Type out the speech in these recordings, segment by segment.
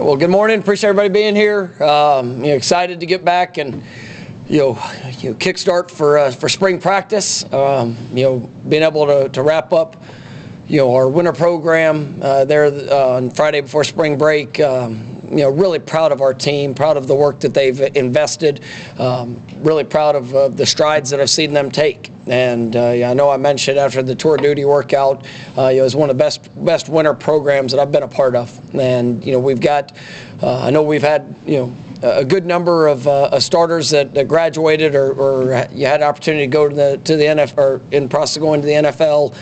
Well, good morning. Appreciate everybody being here. Excited to get back and kickstart for spring practice. Being able to wrap up our winter program there on Friday before spring break. Really proud of our team, proud of the work that they've invested, really proud of the strides that I've seen them take. And I know I mentioned after the tour duty workout, it was one of the best winter programs that I've been a part of. And we've got, I know we've had a good number of starters that graduated or you had an opportunity to go to the NFL or in process of going to the NFL.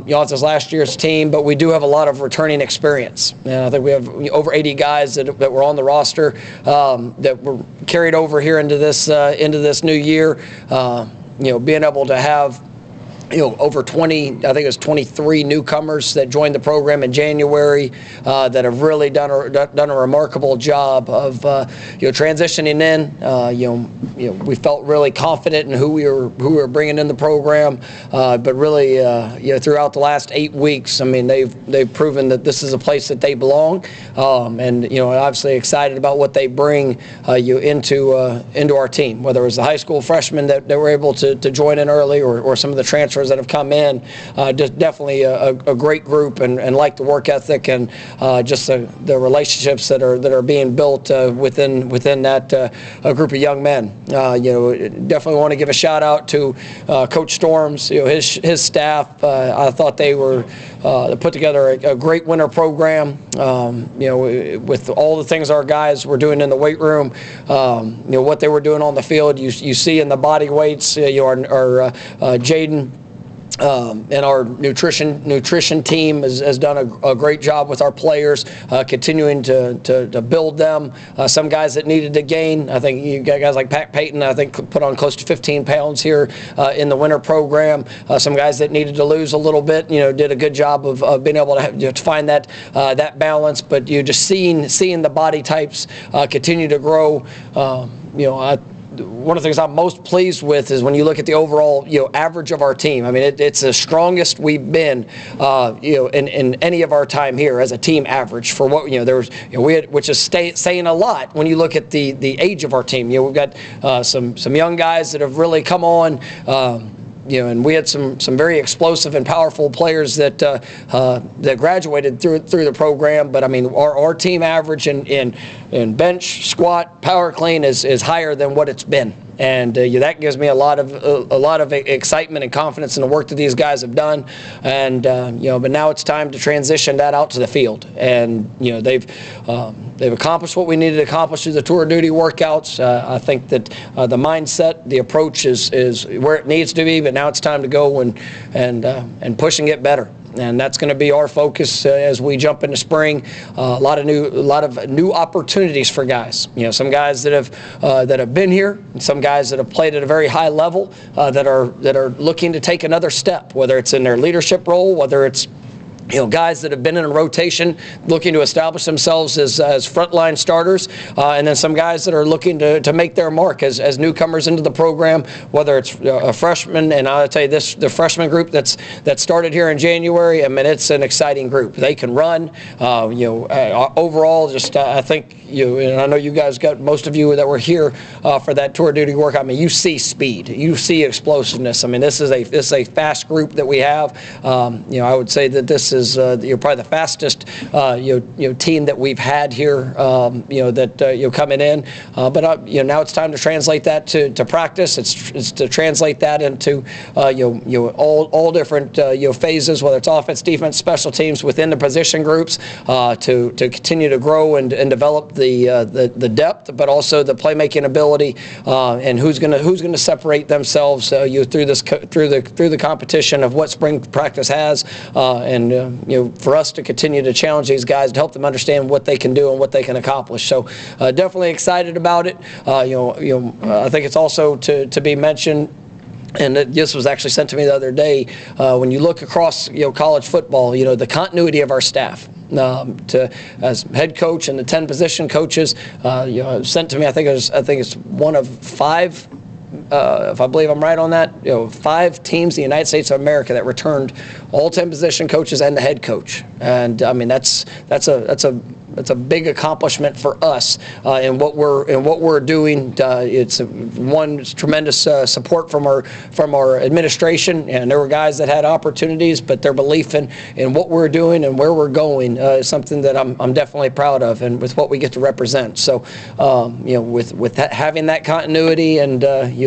It's this last year's team, but we do have a lot of returning experience. And I think we have over 80 guys that were on the roster that were carried over here into this new year. Being able to have over 20, I think it was 23 newcomers that joined the program in January that have really done a remarkable job of transitioning in. We felt really confident in who we were bringing in the program, but really throughout the last 8 weeks, I mean they've proven that this is a place that they belong, and obviously excited about what they bring into our team, whether it was the high school freshmen that were able to join in early or some of the transfers that have come in. Just definitely a great group and like the work ethic and just the relationships that are being built within that group of young men. Definitely want to give a shout out to Coach Storms, his staff. I thought they were put together a great winter program. With all the things our guys were doing in the weight room, what they were doing on the field, you see in the body weights. Our Jaden and our nutrition team has done a great job with our players, continuing to build them. Some guys that needed to gain, I think you got guys like Pat Payton, I think put on close to 15 pounds here in the winter program. Some guys that needed to lose a little bit, did a good job of being able to find that balance. But just seeing the body types continue to grow. One of the things I'm most pleased with is when you look at the overall average of our team. I mean, it's the strongest we've been in any of our time here as a team average for what there was we had, which is saying a lot when you look at the age of our team. We've got some young guys that have really come on. And we had some very explosive and powerful players that graduated through the program. But I mean, our team average in bench, squat, power clean is higher than what it's been. And that gives me a lot of excitement and confidence in the work that these guys have done. And but now it's time to transition that out to the field. And they've accomplished what we needed to accomplish through the tour of duty workouts. I think that the mindset, the approach is where it needs to be. But now it's time to go and push and get better. And that's going to be our focus as we jump into spring. A lot of new opportunities for guys. Some guys that have been here, and some guys that have played at a very high level that are looking to take another step, whether it's in their leadership role, whether it's guys that have been in a rotation looking to establish themselves as frontline starters, and then some guys that are looking to make their mark as newcomers into the program, whether it's a freshman. And I'll tell you this, the freshman group that started here in January, I mean, it's an exciting group. They can run. Overall, just I think and I know you guys got most of you that were here for that tour duty work. I mean, you see speed, you see explosiveness. I mean, this is a fast group that we have. I would say that this is probably the fastest team that we've had here. Coming in, but now it's time to translate that to practice. It's to translate that into all different phases, whether it's offense, defense, special teams within the position groups, to continue to grow and develop the depth, but also the playmaking ability, and who's going to separate themselves through the competition of what spring practice has, and for us to continue to challenge these guys to help them understand what they can do and what they can accomplish. So definitely excited about it. I think it's also to be mentioned, and this was actually sent to me the other day, when you look across college football, the continuity of our staff. As head coach and the 10 position coaches, sent to me. I think it's one of 5. If I believe I'm right on that, 5 teams in the United States of America that returned all 10 position coaches and the head coach. And I mean, that's a a big accomplishment for us in what we're doing. It's tremendous support from our administration, and there were guys that had opportunities, but their belief in what we're doing and where we're going is something that I'm definitely proud of, and with what we get to represent. So with having that continuity and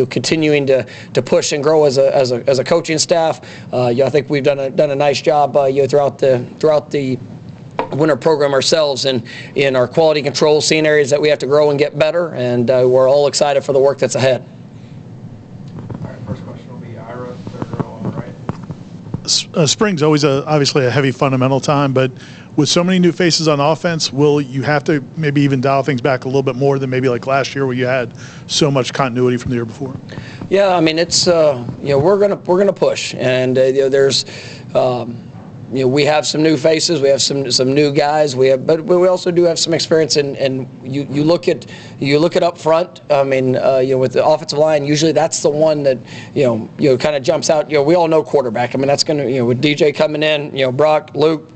continuing to push and grow as a coaching staff, I think we've done a nice job throughout the winter program ourselves in our quality control, seeing areas that we have to grow and get better, and we're all excited for the work that's ahead. All right, first question will be Ira, third row on the right. Spring's always obviously a heavy fundamental time, but with so many new faces on offense, will you have to maybe even dial things back a little bit more than maybe like last year where you had so much continuity from the year before? Yeah, I mean, it's we're gonna push, and there's we have some new faces, we have some new guys, but we also do have some experience, and you look at up front. I mean, with the offensive line, usually that's the one that kind of jumps out. We all know quarterback. I mean, that's gonna with DJ coming in, Brock, Luke,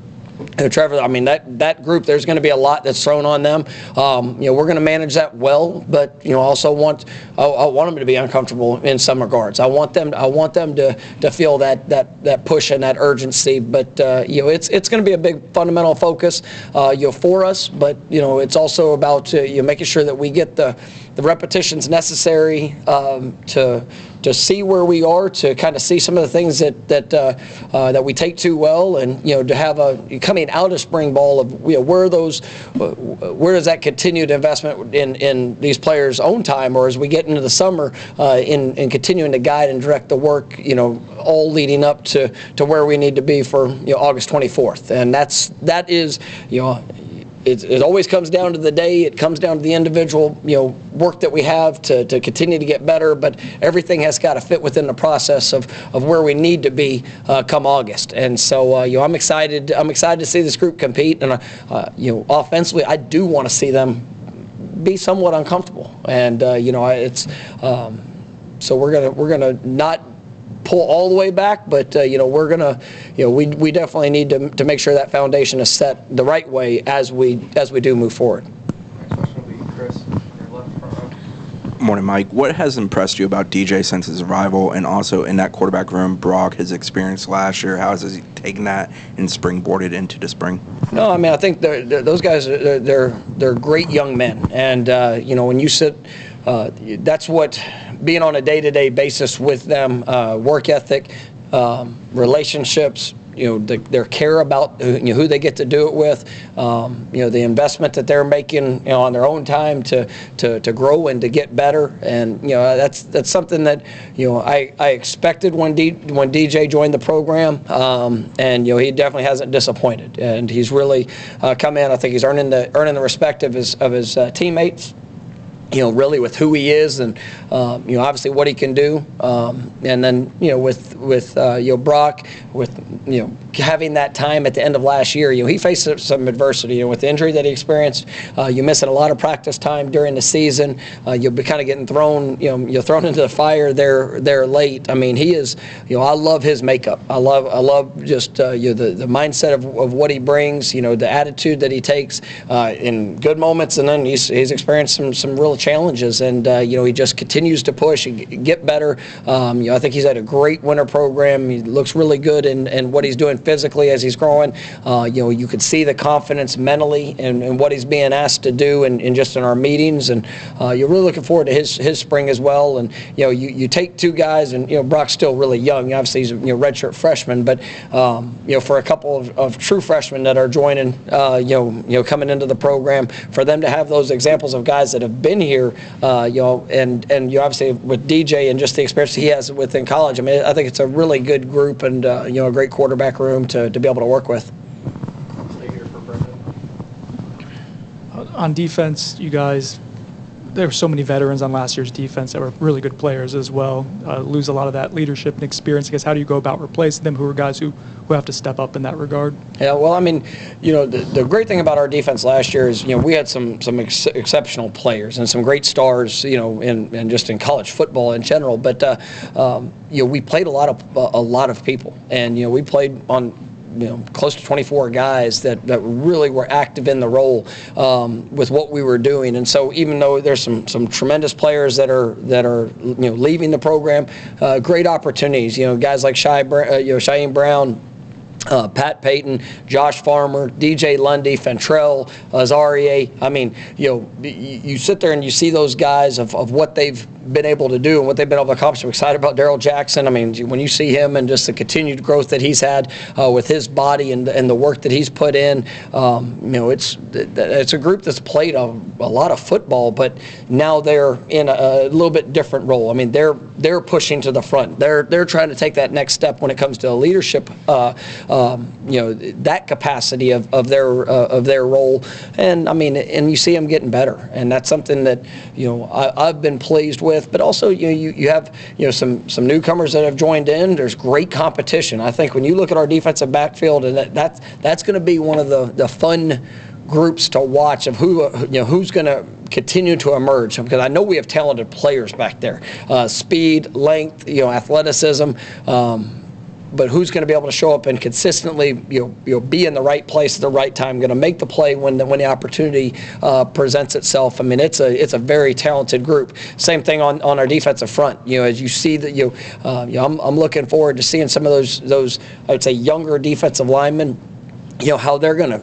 Trevor. I mean, that group, there's going to be a lot that's thrown on them. We're going to manage that well, but also I want them to be uncomfortable in some regards. I want them to feel that push and that urgency. But it's going to be a big fundamental focus for us. But it's also about making sure that we get the repetitions necessary to see where we are, to kind of see some of the things that we take too well, and to have a coming out of spring ball of where does that continued investment in these players' own time, or as we get into the summer in continuing to guide and direct the work, all leading up to where we need to be for August 24th, and that is. It always comes down to the day. It comes down to the individual, work that we have to continue to get better. But everything has got to fit within the process of where we need to be come August. And so, I'm excited. I'm excited to see this group compete. And offensively, I do want to see them be somewhat uncomfortable. And it's so we're gonna not pull all the way back, but we're gonna we definitely need to make sure that foundation is set the right way as we do move forward. Next question will be Chris, your left front row. Morning, Mike. What has impressed you about DJ since his arrival, and also in that quarterback room, Brock, his experience last year? How has he taken that and springboarded into the spring? No, I mean, I think those guys they're great young men, and when you sit, that's what being on a day-to-day basis with them, work ethic, relationships, their care about who they get to do it with, the investment that they're making on their own time to grow and to get better, and that's something that I expected when DJ joined the program, and he definitely hasn't disappointed, and he's really come in. I think he's earning the respect of his teammates. Really with who he is, and obviously what he can do, and then with Brock, with having that time at the end of last year, he faced some adversity, with the injury that he experienced. You missing a lot of practice time during the season. You'll be kind of getting thrown, you're thrown into the fire there late. I mean, he is, I love his makeup. I love just the mindset of what he brings. The attitude that he takes in good moments, and then he's experienced some real challenges, and he just continues to push and get better. I think he's had a great winter program. He looks really good in what he's doing physically as he's growing. You could see the confidence mentally in what he's being asked to do, and just in our meetings, and you're really looking forward to his spring as well. And you take two guys, and Brock's still really young. Obviously he's a redshirt freshman, but for a couple of true freshmen that are joining, coming into the program, for them to have those examples of guys that have been here, and you obviously with DJ and just the experience he has within college. I mean, I think it's a really good group, and a great quarterback room to be able to work with. Stay here for Brendan. On defense, you guys, there were so many veterans on last year's defense that were really good players as well. Lose a lot of that leadership and experience. I guess, how do you go about replacing them? Who are guys who have to step up in that regard? Yeah, well, I mean, the great thing about our defense last year is, we had some exceptional players and some great stars, and just in college football in general. But we played a lot of people, and we played on close to 24 guys that really were active in the role with what we were doing. And so even though there's some tremendous players that are leaving the program, great opportunities. Guys like Cheyenne Brown, Pat Payton, Josh Farmer, DJ Lundy, Fentrell, Azarie. I mean, you sit there and you see those guys of what they've been able to do and what they've been able to accomplish. I'm excited about Darrell Jackson. I mean, when you see him and just the continued growth that he's had with his body and the work that he's put in, it's a group that's played a lot of football, but now they're in a little bit different role. I mean, they're pushing to the front. They're trying to take that next step when it comes to leadership. That capacity of their role, and I mean, and you see them getting better, and that's something that I've been pleased with. But also, you have some newcomers that have joined in. There's great competition. I think when you look at our defensive backfield, and that's going to be one of the fun groups to watch of who's going to continue to emerge, because I know we have talented players back there, speed, length, athleticism. But who's going to be able to show up and consistently, be in the right place at the right time, going to make the play when the opportunity presents itself. I mean, it's a very talented group. Same thing on our defensive front. As you see that, I'm looking forward to seeing some of those I would say younger defensive linemen. How they're gonna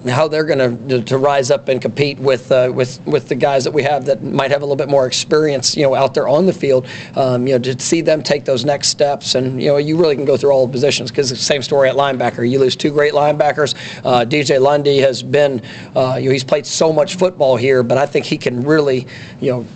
to rise up and compete with the guys that we have that might have a little bit more experience, out there on the field. To see them take those next steps, and you really can go through all the positions, because it's the same story at linebacker. You lose two great linebackers. DJ Lundy has been, he's played so much football here, but I think he can really,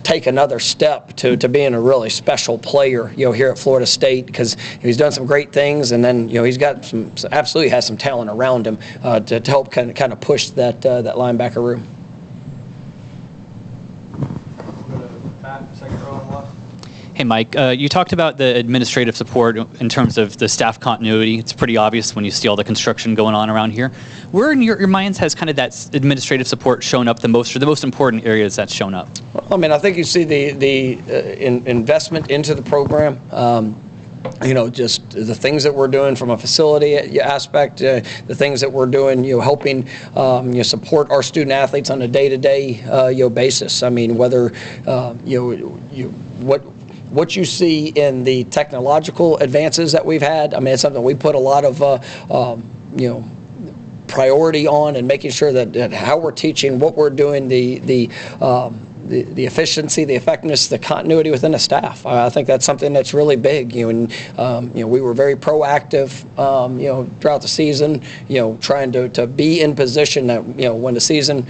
take another step to being a really special player, here at Florida State, because he's done some great things, and then he's got absolutely has some talent around him. To help kind of push that linebacker room. We'll go to Pat, second row on the left. Hey, Mike, you talked about the administrative support in terms of the staff continuity. It's pretty obvious when you see all the construction going on around here. Where in your minds has kind of that administrative support shown up the most, or the most important areas that's shown up? Well, I mean, I think you see the investment into the program. Just the things that we're doing from a facility aspect, the things that we're doing, helping support our student athletes on a day-to-day basis. I mean, whether what you see in the technological advances that we've had. I mean, it's something we put a lot of priority on, and making sure that how we're teaching, what we're doing, the efficiency, the effectiveness, the continuity within the staff. I think that's something that's really big. We were very proactive, throughout the season, trying to be in position that, when the season,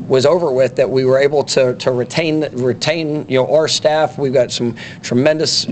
was over with, that we were able to retain our staff. We've got some tremendous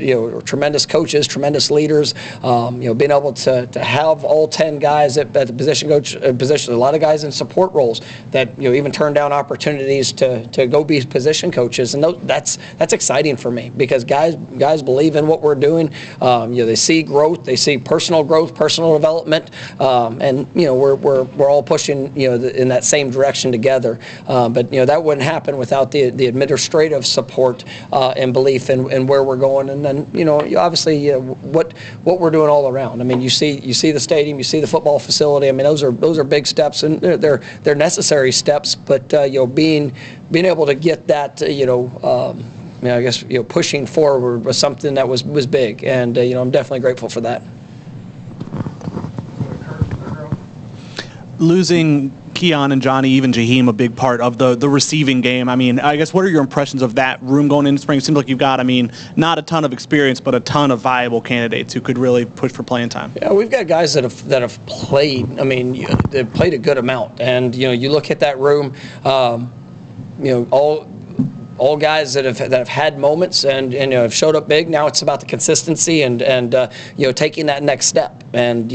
coaches, tremendous leaders. Being able to have all 10 guys at the position coach position, a lot of guys in support roles that even turn down opportunities to go be position coaches, and that's exciting for me, because guys believe in what we're doing. They see growth, they see personal growth, personal development, and we're all pushing in that same direction together. But that wouldn't happen without the administrative support and belief in where we're going, and then obviously what we're doing all around. I mean, you see the stadium, you see the football facility. I mean, those are big steps, and they're necessary steps. But being able to get that I guess pushing forward was something that was big, and I'm definitely grateful for that. Losing Keon and Johnny, even Jaheim, a big part of the receiving game. I mean, I guess, what are your impressions of that room going into spring? It seems like you've got, not a ton of experience, but a ton of viable candidates who could really push for playing time. Yeah, we've got guys that have played. I mean, they've played a good amount, and you look at that room, all guys that have had moments and have showed up big. Now it's about the consistency and taking that next step. And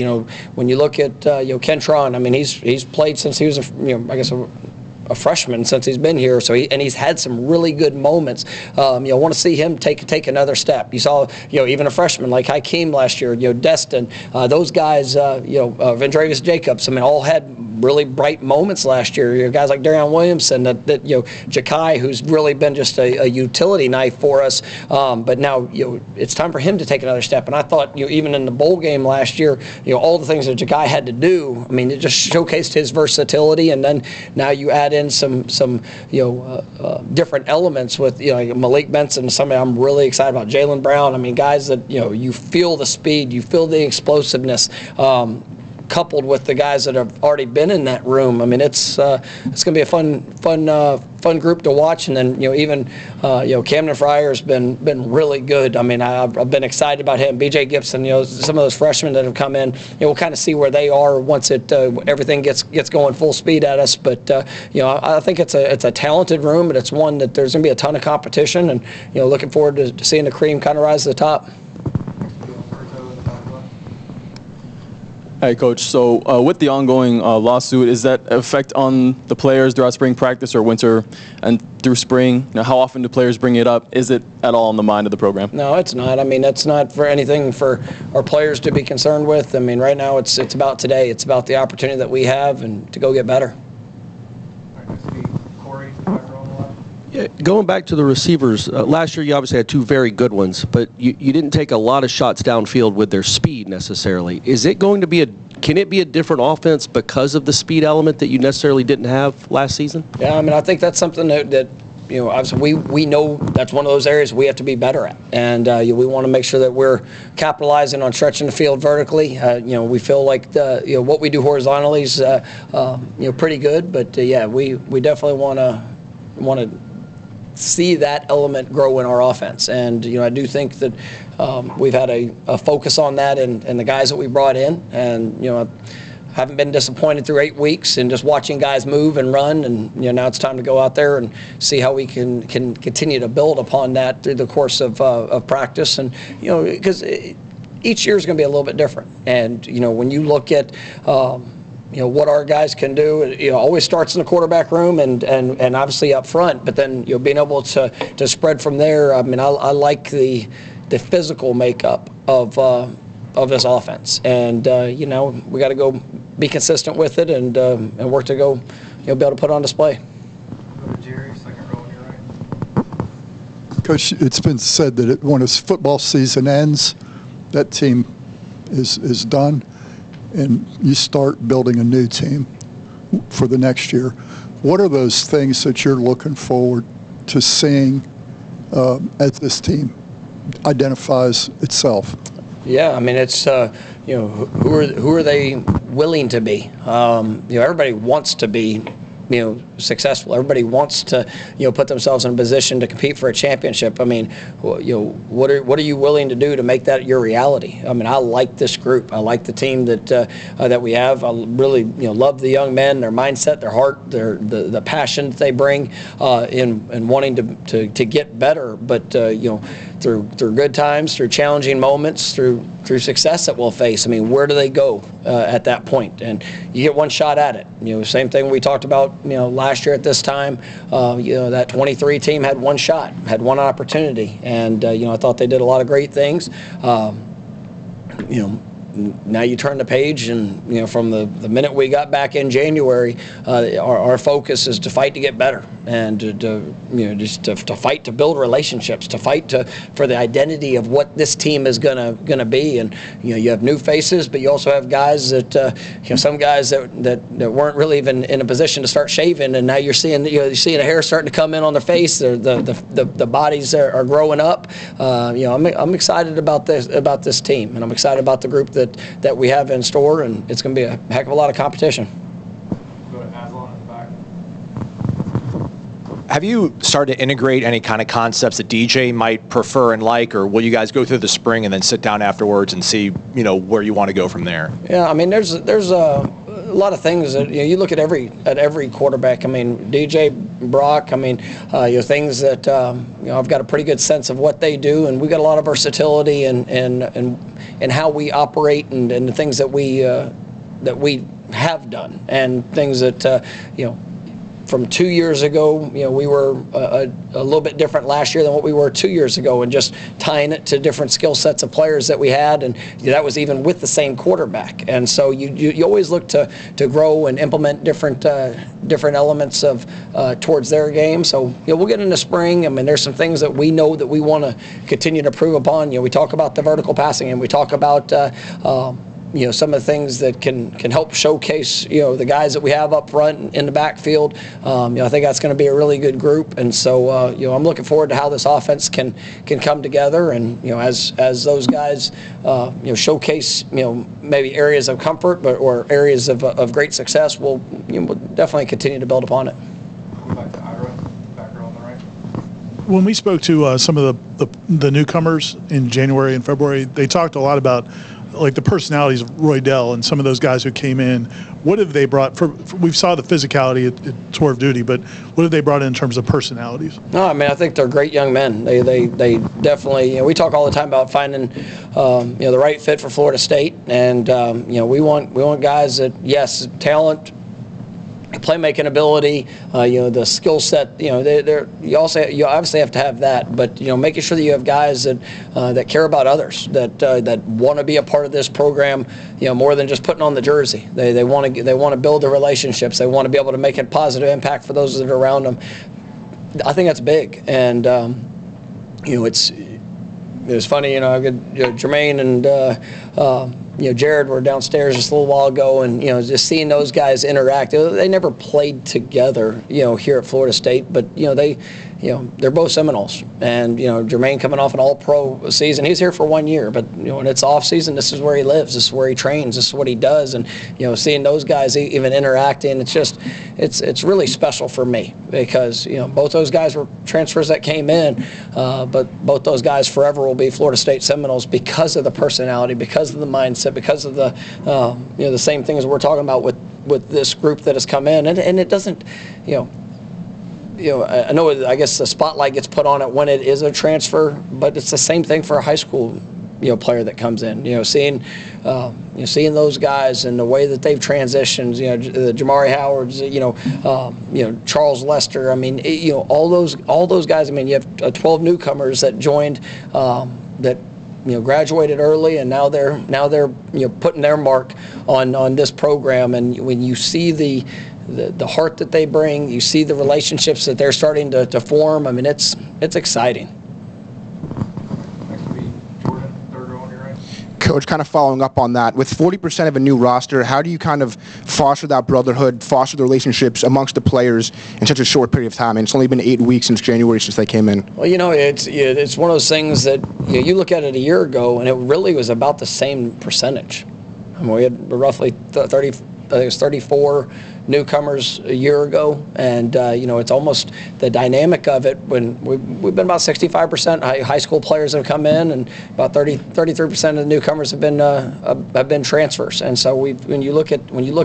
when you look at Kentron, I mean, he's played since he was a freshman, since he's been here. So he's had some really good moments. I want to see him take another step. You saw even a freshman like Hakeem last year, Destin, those guys, Vendravius Jacobs. I mean, all had really bright moments last year. You know, guys like Darion Williamson, that Ja'Kai, who's really been just a utility knife for us. But now it's time for him to take another step. And I thought even in the bowl game last year, all the things that Ja'Kai had to do, I mean, it just showcased his versatility. And then now you add in some different elements with like Malik Benson, somebody I'm really excited about. Jaylen Brown. I mean, guys that you feel the speed, you feel the explosiveness. Coupled with the guys that have already been in that room, I mean, it's going to be a fun group to watch. And then even Camden Fryer's been really good. I mean, I've been excited about him. B.J. Gibson, some of those freshmen that have come in. We'll kind of see where they are once everything gets going full speed at us. But I think it's a talented room, and it's one that there's going to be a ton of competition. And looking forward to seeing the cream kind of rise to the top. Hey, Coach. So with the ongoing lawsuit, is that effect on the players throughout spring practice or winter and through spring? How often do players bring it up? Is it at all on the mind of the program? No, it's not. I mean, it's not for anything for our players to be concerned with. I mean, right now it's about today. It's about the opportunity that we have and to go get better. Corey, Yeah, going back to the receivers, last year you obviously had two very good ones, but you didn't take a lot of shots downfield with their speed necessarily. Is it going to be can it be a different offense because of the speed element that you necessarily didn't have last season? Yeah, I mean, I think that's something that obviously we know that's one of those areas we have to be better at, and we want to make sure that we're capitalizing on stretching the field vertically. We feel like what we do horizontally is pretty good, but we definitely want to see that element grow in our offense. And I do think that we've had a focus on that and the guys that we brought in, and I haven't been disappointed through 8 weeks and just watching guys move and run. And now it's time to go out there and see how we can continue to build upon that through the course of practice. And because each year is going to be a little bit different. And when you look at what our guys can do, it always starts in the quarterback room and obviously up front, but then being able to spread from there. I mean, I like the physical makeup of this offense, and we got to go be consistent with it and work to go be able to put on display. Go to Jerry, second row on your right. Coach, it's been said that when a football season ends, that team is done, and you start building a new team for the next year. What are those things that you're looking forward to seeing as this team identifies itself? Yeah, I mean, it's who are they willing to be? Everybody wants to be successful. Everybody wants to put themselves in a position to compete for a championship. I mean, what are you willing to do to make that your reality? I mean, I like this group. I like the team that we have. I really love the young men, their mindset, their heart, the passion that they bring in wanting to get better. But through good times, through challenging moments, through success that we'll face. I mean, where do they go at that point? And you get one shot at it. Same thing we talked about last year at this time. That 23 team had one shot, had one opportunity, and I thought they did a lot of great things. Now you turn the page, and from the minute we got back in January, our focus is to fight to get better, and to fight to build relationships, to fight for the identity of what this team is gonna be. And you have new faces, but you also have guys that some guys that weren't really even in a position to start shaving, and now you're seeing the hair starting to come in on their face. The bodies are growing up. I'm excited about this team, and I'm excited about the group that we have in store, and it's going to be a heck of a lot of competition. Go to Aslan in the back. Have you started to integrate any kind of concepts that DJ might prefer and like, or will you guys go through the spring and then sit down afterwards and see where you want to go from there? Yeah, I mean, there's a lot of things that you look at every quarterback. I mean, DJ, Brock. I mean, things that I've got a pretty good sense of what they do, and we got a lot of versatility and how we operate and the things that we have done, and things that from 2 years ago, we were a little bit different last year than what we were 2 years ago, and just tying it to different skill sets of players that we had, and that was even with the same quarterback. And so you always look to grow and implement different elements of towards their game. So we'll get into spring. I mean, there's some things that we know that we want to continue to improve upon. We talk about the vertical passing, and we talk about some of the things that can help showcase the guys that we have up front in the backfield. I think that's going to be a really good group, and so I'm looking forward to how this offense can come together. And as those guys showcase maybe areas of comfort, or areas of great success, we'll definitely continue to build upon it. Back to Ira, back row on the right. When we spoke to some of the newcomers in January and February, they talked a lot about like the personalities of Roy Dell and some of those guys who came in. What have they brought? We saw the physicality at tour of duty, but what have they brought in terms of personalities? No, I mean, I think they're great young men. They definitely. We talk all the time about finding the right fit for Florida State, and we want guys that, yes, talent, playmaking ability, the skill set. You obviously have to have that, but making sure that you have guys that care about others, that want to be a part of this program, more than just putting on the jersey. They want to build the relationships. They want to be able to make a positive impact for those that are around them. I think that's big, and it's funny. Jermaine and Jared were downstairs just a little while ago, and just seeing those guys interact. They never played together, here at Florida State, but they're both Seminoles. And Jermaine coming off an All-Pro season, he's here for 1 year, but when it's off season, this is where he lives, this is where he trains, this is what he does, and seeing those guys even interacting, it's really special for me, because both those guys were transfers that came in, but both those guys forever will be Florida State Seminoles because of the personality, because of the mindset, because of the same things we're talking about with this group that has come in, and it doesn't, I know, I guess the spotlight gets put on it when it is a transfer, but it's the same thing for a high school player that comes in. Seeing those guys and the way that they've transitioned. The Jamari Howards. Charles Lester. I mean, all those guys. I mean, you have 12 newcomers that joined that graduated early, and now they're putting their mark on this program. And when you see the heart that they bring, you see the relationships that they're starting to form. I mean, it's exciting. Next will be Jordan, third row on your right. Coach, kind of following up on that, with 40% of a new roster, how do you kind of foster that brotherhood, foster the relationships amongst the players in such a short period of time? And it's only been 8 weeks since January since they came in. Well, it's one of those things that you look at it a year ago, and it really was about the same percentage. I mean, we had roughly 34 newcomers a year ago, and it's almost the dynamic of it. When we've been about 65% high school players have come in, and about 33% of the newcomers have been transfers. And so when you look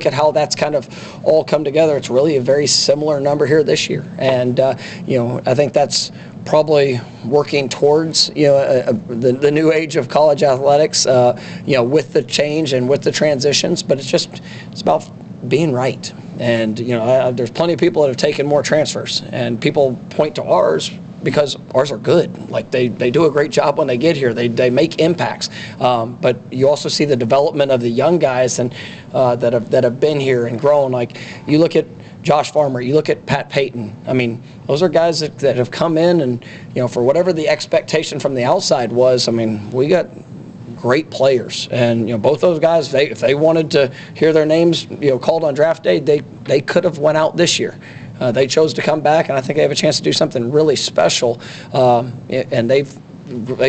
at how that's kind of all come together, it's really a very similar number here this year. And I think that's probably working towards the new age of college athletics, with the change and with the transitions. But it's about being right. And there's plenty of people that have taken more transfers, and people point to ours because ours are good. Like they do a great job when they get here. They make impacts. But you also see the development of the young guys and that have been here and grown. Like you look at Josh Farmer, you look at Pat Payton. I mean, those are guys that have come in, and for whatever the expectation from the outside was, I mean, we got great players, and both those guys, if they wanted to hear their names called on draft day, they could have went out this year. They chose to come back, and I think they have a chance to do something really special. And they've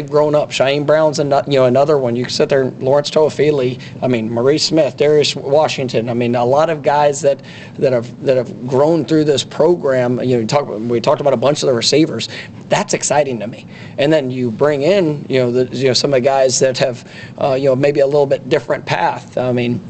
grown up. Shaheem Brown's another one. You can sit there, Lawrence Toafili, I mean, Maurice Smith, Darius Washington. I mean, a lot of guys that have grown through this program. We talked about a bunch of the receivers. That's exciting to me. And then you bring in some of the guys that have maybe a little bit different path. I mean,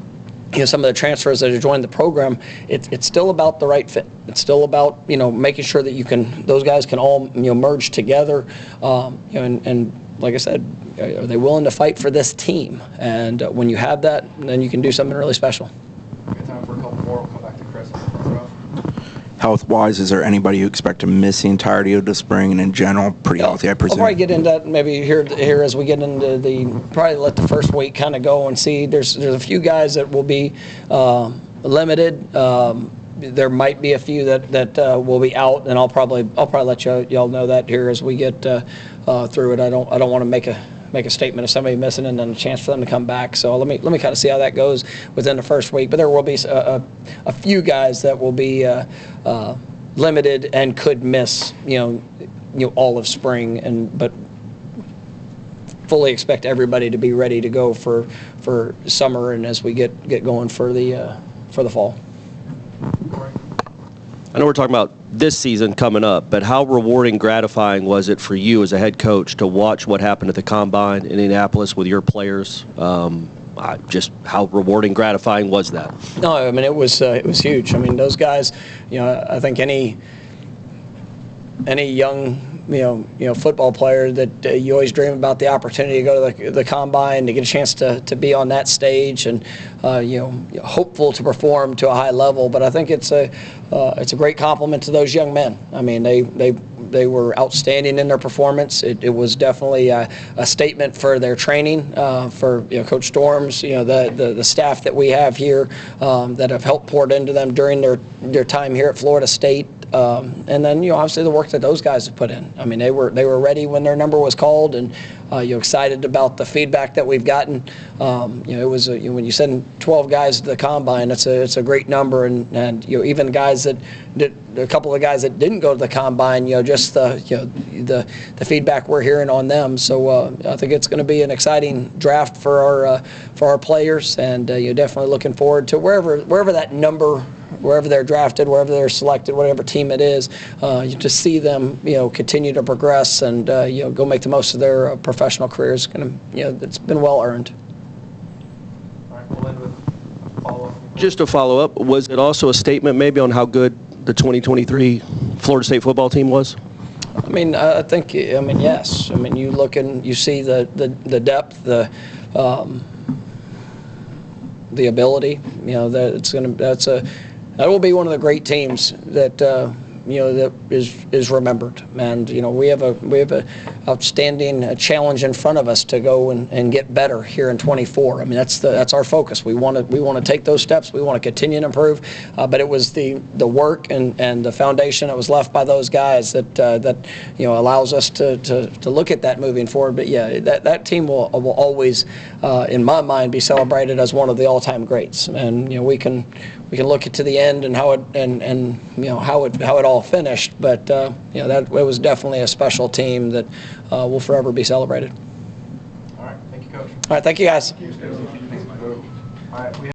some of the transfers that have joined the program, it's still about the right fit. It's still about making sure that those guys can all merge together. And like I said, are they willing to fight for this team? And when you have that, then you can do something really special. We have time for a couple more. We'll come back to Chris. Health-wise, is there anybody you expect to miss the entirety of the spring, and in general, pretty healthy, I presume? I'll probably get into that maybe here as we get into probably let the first week kind of go and see. There's a few guys that will be limited. There might be a few that will be out, and I'll probably let y'all know that here as we get through it. I don't want to make a statement of somebody missing and then a chance for them to come back. So let me kind of see how that goes within the first week. But there will be a few guys that will be limited and could miss all of spring, but fully expect everybody to be ready to go for summer and as we get going for the fall. I know we're talking about this season coming up, but how rewarding, gratifying was it for you as a head coach to watch what happened at the Combine in Indianapolis with your players? Just how rewarding, gratifying was that? No, I mean it was huge. I mean those guys, I think any young football player that you always dream about the opportunity to go to the Combine, to get a chance to be on that stage and hopeful to perform to a high level. But I think it's a great compliment to those young men. I mean they were outstanding in their performance. It was definitely a statement for their training, for Coach Storms, the staff that we have here that have helped poured into them during their time here at Florida State. And then obviously the work that those guys have put in. I mean they were ready when their number was called, and excited about the feedback that we've gotten. It was when you send 12 guys to the Combine, it's a great number, and even guys that a couple of guys that didn't go to the Combine, just the feedback we're hearing on them. So I think it's going to be an exciting draft for our players, and you're definitely looking forward to wherever that number. Wherever they're drafted, wherever they're selected, whatever team it is, you just see them, continue to progress and go make the most of their professional careers. It's been well earned. All right, we'll end with a follow-up. Just to follow up, was it also a statement maybe on how good the 2023 Florida State football team was? I mean, yes. I mean, you look and you see the depth, the ability. That will be one of the great teams that that is remembered, and we have a outstanding challenge in front of us to go and get better here in 24. I mean that's our focus. We want to take those steps. We want to continue to improve, but it was the work and the foundation that was left by those guys that allows us to look at that moving forward. But yeah, that team will always, in my mind, be celebrated as one of the all-time greats, and we can look to the end and how it all finished, but that it was definitely a special team that will forever be celebrated. All right, thank you, Coach. All right, thank you guys. All right,